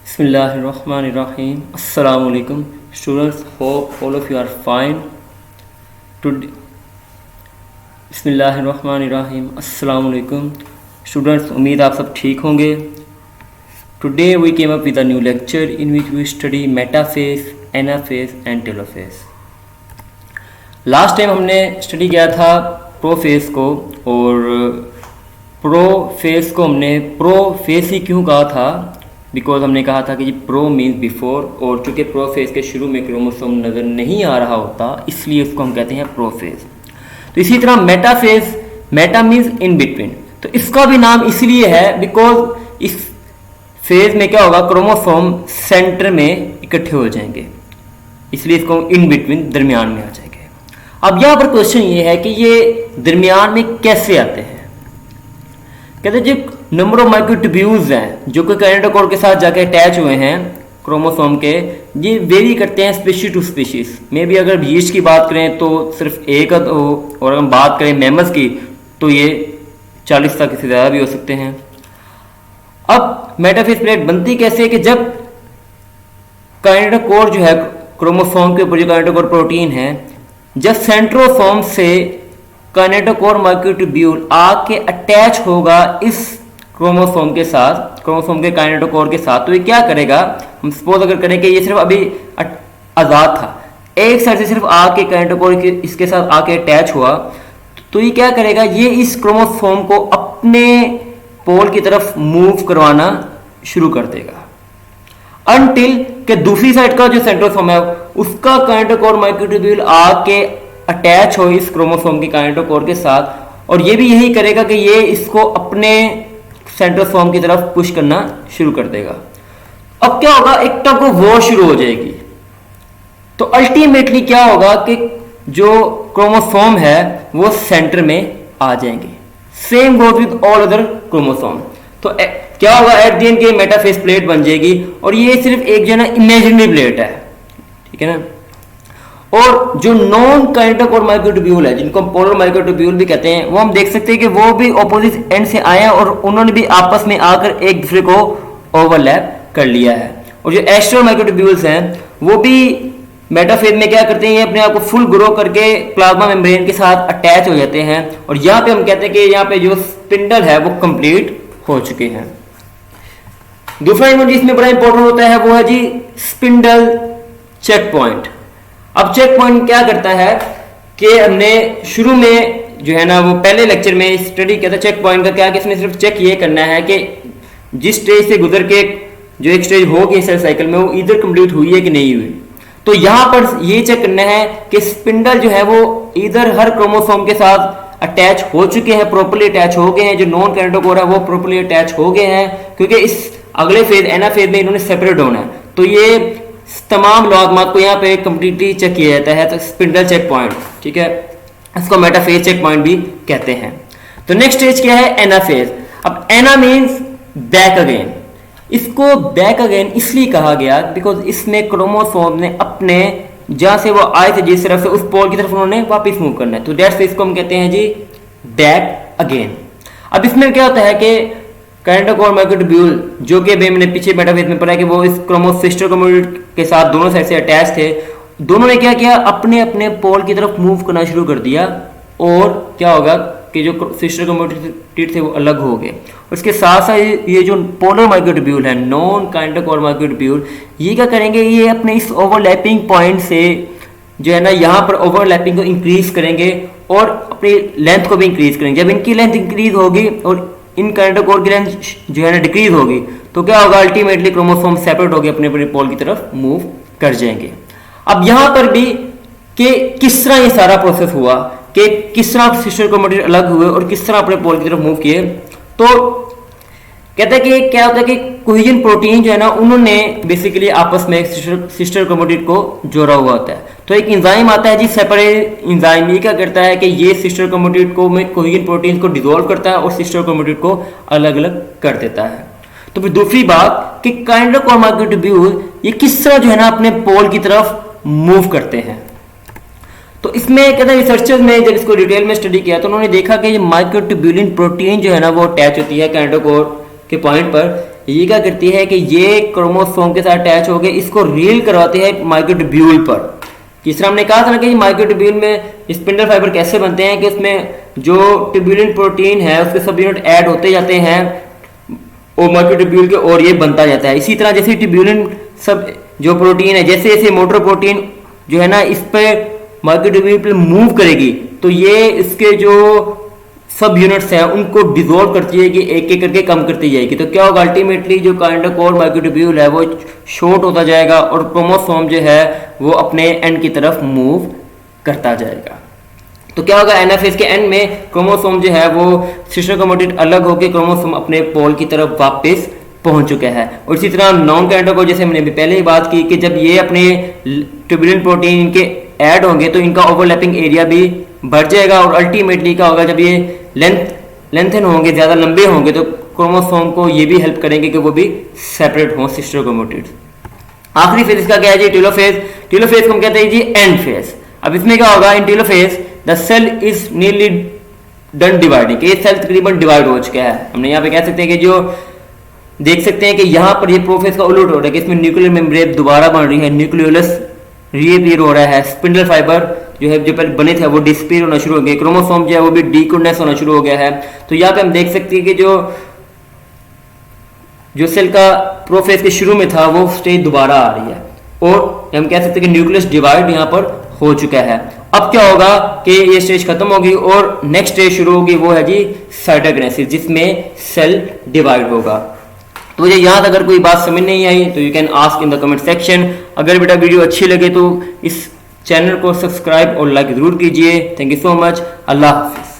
Bismillahirrahmanirrahim. Assalamu alaikum. Students, hope all of you are fine. Today, Bismillahirrahmanirrahim. Assalamu alaikum. Students, उम्मीद आप सब ठीक होंगे. Today we came up with a new lecture in which we study metaphase, anaphase and telophase. Last time हमने study किया था prophase को, और प्रोफेज को हमने प्रोफेज ही क्यों कहा था, बिकॉज हमने कहा था कि जी प्रो मीन्स बिफोर, और चूँकि प्रोफेज के शुरू में क्रोमोसोम नज़र नहीं आ रहा होता इसलिए उसको हम कहते हैं प्रोफेज. तो इसी तरह metaphase, Meta means in between, तो इसका भी नाम इसलिए है बिकॉज इस फेज में क्या होगा, क्रोमोसोम सेंटर में इकट्ठे हो जाएंगे, इसलिए इसको इन बिटवीन, दरमियान में आ जाएंगे. अब यहाँ पर क्वेश्चन ये है कि ये दरमियान में कैसे आते हैं. कहते हैं जो नंबर ऑफ माइक्रोट्यूब्यूल्स हैं जो कि काइनेटोकोर के साथ जाके अटैच हुए हैं क्रोमोसोम के, ये वेरी करते हैं स्पीशीज टू स्पीशीज में भी. अगर यीस्ट की बात करें तो सिर्फ एक हो, और अगर हम बात करें मैमल्स की तो ये 40 तक से ज़्यादा भी हो सकते हैं. अब मेटाफेज प्लेट बनती कैसे है कि जब काइनेटोकोर जो है क्रोमोसोम के ऊपर जो काइनेटोकोर प्रोटीन है, जब सेंट्रोसोम से काइनेटोकोर माइक्रोट्यूब्यूल आके अटैच होगा इस क्रोमोसोम के साथ, क्रोमोसोम के काइनेटोकोर के साथ, तो ये क्या करेगा, हम सपोज अगर करें कि ये सिर्फ अभी आज़ाद था, एक साइड से सिर्फ आके काइनेटोकोर के इसके साथ आके अटैच हुआ, तो ये क्या करेगा, ये इस क्रोमोसोम को अपने पोल की तरफ मूव करवाना शुरू कर देगा अनटिल के दूसरी साइड का जो सेंट्रोसोम है उसका काइनेटोकोर माइक्रोट्यूब्यूल आके अटैच हो इस क्रोमोसोम के काइनेटोकोर के साथ, और ये भी यही करेगा कि ये इसको अपने सेंट्रोसोम की तरफ पुश करना शुरू कर देगा. अब क्या होगा, एक टग ऑफ वॉर शुरू हो जाएगी. तो अल्टीमेटली क्या होगा कि जो क्रोमोसोम है वो सेंटर में आ जाएंगे. Same goes with all other chromosome. तो क्या होगा, एट द एंड के मेटाफेज प्लेट बन जाएगी, और ये सिर्फ एक जो है ना इमेजिनरी प्लेट है, ठीक है ना. और जो नॉन काइनेटोकोर माइक्रोट्यूब्यूल है, जिनको हम पोलर माइक्रोट्यूब्यूल भी कहते हैं, वो हम देख सकते हैं कि वो भी ऑपोजिट एंड से आए हैं और उन्होंने भी आपस में आकर एक दूसरे को ओवरलैप कर लिया है. और जो एक्स्ट्रा माइक्रोट्यूब्यूल्स हैं वो भी मेटाफेज में क्या करते हैं, ये अपने आप को फुल ग्रो करके प्लाज्मा मेम्ब्रेन के साथ अटैच हो जाते हैं, और यहाँ पे हम कहते हैं कि यहाँ पे जो स्पिंडल है वो कंप्लीट हो चुके हैं. दूसरा यूनिट इसमें बड़ा इंपॉर्टेंट होता है वो है जी स्पिंडल चेक पॉइंट. अब चेक पॉइंट क्या करता है कि हमने शुरू में जो है ना वो पहले लेक्चर में स्टडी किया था चेक पॉइंट का, क्या कि इसमें सिर्फ चेक ये करना है कि जिस स्टेज से गुजर के जो एक स्टेज होगी सेल साइकिल में वो इधर कंप्लीट हुई है कि नहीं हुई. तो यहां पर ये चेक करना है कि स्पिंडल जो है वो इधर हर क्रोमोसोम के साथ अटैच हो चुके हैं, प्रॉपर्ली अटैच हो गए हैं. जो नॉन काइनेटोकोर है वो प्रॉपर्ली अटैच हो गए हैं, क्योंकि इस अगले फेज एनाफेज में इन्होंने सेपरेट होना है. तो ये तमाम लॉगमार्क को यहाँ पे कंप्लीटली चेक किया जाता है. तो स्पिंडल चेक पॉइंट, ठीक है, इसको मेटाफेज चेक पॉइंट भी कहते हैं. तो नेक्स्ट स्टेज क्या है, एनाफेज. अब एना मीन्स बैक अगेन. इसको बैक अगेन इसलिए कहा गया बिकॉज इसमें क्रोमोसोम ने अपने जहां से वो आए थे जिस तरफ से उस पोल की तरफ उन्होंने वापस मूव करना है, तो दैट्स इसको हम कहते हैं जी बैक अगेन. अब इसमें क्या होता है कि काइनेटोकोर माइक्रोट्यूब्यूल जो कि अभी मैंने पीछे मेटाफेज में पढ़ा कि वो इस सिस्टर क्रोमोटिड के साथ दोनों साइड से अटैच थे, दोनों ने क्या किया, अपने अपने पोल की तरफ मूव करना शुरू कर दिया, और क्या होगा कि जो सिस्टर क्रोमोटिड थे वो अलग हो गए. उसके साथ साथ ये जो पोलर माइक्रोट्यूब्यूल है, नॉन काइनेटोकोर माइक्रोट्यूब्यूल, ये क्या करेंगे, ये अपने इस ओवरलैपिंग पॉइंट से जो है ना यहाँ पर ओवरलैपिंग को इंक्रीज करेंगे और अपनी लेंथ को भी इंक्रीज करेंगे. जब इनकी लेंथ इंक्रीज होगी और इन काइनेटोकोर की लेंथ जो है ना डिक्रीज होगी, तो क्या होगा, अल्टीमेटली क्रोमोसोम सेपरेट होकर अपने अपने पोल की तरफ मूव कर जाएंगे. अब यहां पर भी कि किस तरह ये सारा प्रोसेस हुआ, कि किस तरह सिस्टर क्रोमैटिड अलग हुए और किस तरह अपने पोल की तरफ मूव किए. तो कहते हैं कि क्या होता है कि कोहेजन प्रोटीन जो है ना उन्होंने बेसिकली आपस में सिस्टर क्रोमैटिड को जोड़ा हुआ होता है. तो एक एंजाइम आता है जी सेपरेट एंजाइम, ये क्या करता है कि ये सिस्टर क्रोमैटिड को में कोहेजन प्रोटीन को डिसॉल्व करता है और सिस्टर क्रोमैटिड को अलग अलग कर देता है. तो फिर दूसरी बात कि काइनेटोकोर माइक्रोट्यूब्यूल ये किस तरह जो है ना अपने पोल की तरफ मूव करते हैं. तो इसमें कहते हैं रिसर्चर्स ने जब इसको डिटेल में स्टडी किया तो उन्होंने देखा कि ये माइक्रोट्यूब्यूलिन प्रोटीन जो है ना वो अटैच होती है काइनेटोकोर के पॉइंट पर, ये क्या करती है कि ये क्रोमोसोम के साथ अटैच होकर इसको रील करवाती है माइक्रोट्यूब्यूल पर। जिस तरह हमने कहा था ना कि माइक्रोट्यूब्यूल में स्पिंडल फाइबर कैसे बनते हैं कि उसमें जो ट्यूब्यूलिन प्रोटीन है उसके सब यूनिट ऐड होते जाते हैं और माइक्रोट्यूब्यूल के, और ये बनता जाता है। इसी तरह जैसे ट्यूब्यूलिन सब जो प्रोटीन है, जैसे जैसे मोटर प्रोटीन जो है ना इस पे माइक्रोट्यूब्यूल पे मूव करेगी तो ये इसके जो सब यूनिट्स हैं उनको डिसॉल्व करती जाएगी, एक एक करके कम करती जाएगी। तो क्या होगा, अल्टीमेटली जो काइनेटोकोर माइक्रोट्यूब्यूल है वो शॉर्ट होता जाएगा और क्रोमोसोम जो है वो अपने एंड की तरफ मूव करता जाएगा। तो क्या होगा, एनाफेज के एंड में क्रोमोसोम जो है वो सिस्टर क्रोमैटिड अलग होकर क्रोमोसोम अपने पोल की तरफ वापस पहुंच चुका है। और इसी तरह नॉन काइनेटोकोर, जैसे हमने भी पहले ही बात की कि जब ये अपने ट्यूब्यूलिन प्रोटीन के ऐड होंगे तो इनका ओवरलैपिंग एरिया भी बढ़ जाएगा और अल्टीमेटली क्या होगा, जब ये लेंथन होंगे, ज्यादा लंबे होंगे तो क्रोमोसोम को ये भी हेल्प करेंगे कि वो भी सेपरेट हों सिस्टर क्रोमैटिड। आखिरी फेज इसका क्या है जी, टेलोफेज। टेलोफेज को हम कहते हैं जी एंड फेज। अब इसमें क्या होगा, in telophase the cell is nearly done dividing, ये सेल तकरीबन डिवाइड हो चुका है। हमने यहाँ पे कह सकते हैं कि जो देख सकते हैं कि यहाँ पर ये प्रोफेज का उलट हो रहा है कि इसमें न्यूक्लियर मेम्ब्रेन दोबारा बन रही है, न्यूक्लियोलस रीअपीयर हो रहा है, स्पिंडल फाइबर जो है जो पहले बने थे वो डिसअपीयर होना शुरू हो गए, क्रोमोसोम जो है वो भी डीकोडेंस होना शुरू हो गया है। तो यहाँ पे हम देख सकते हैं कि जो सेल का प्रोफेज के शुरू में था वो स्टेज दोबारा आ रही है और हम कह सकते हैं कि न्यूक्लियस डिवाइड यहाँ पर हो चुका है। अब क्या होगा कि ये स्टेज खत्म होगी और नेक्स्ट स्टेज शुरू होगी, वो है जी साइटोकिनेसिस, जिसमें सेल डिवाइड होगा। तो मुझे यहाँ अगर कोई बात समझ नहीं आई तो you can ask in the comment section. अगर बेटा वीडियो अच्छी लगे तो इस चैनल को सब्सक्राइब और लाइक जरूर कीजिए। Thank you so much. Allah Hafiz.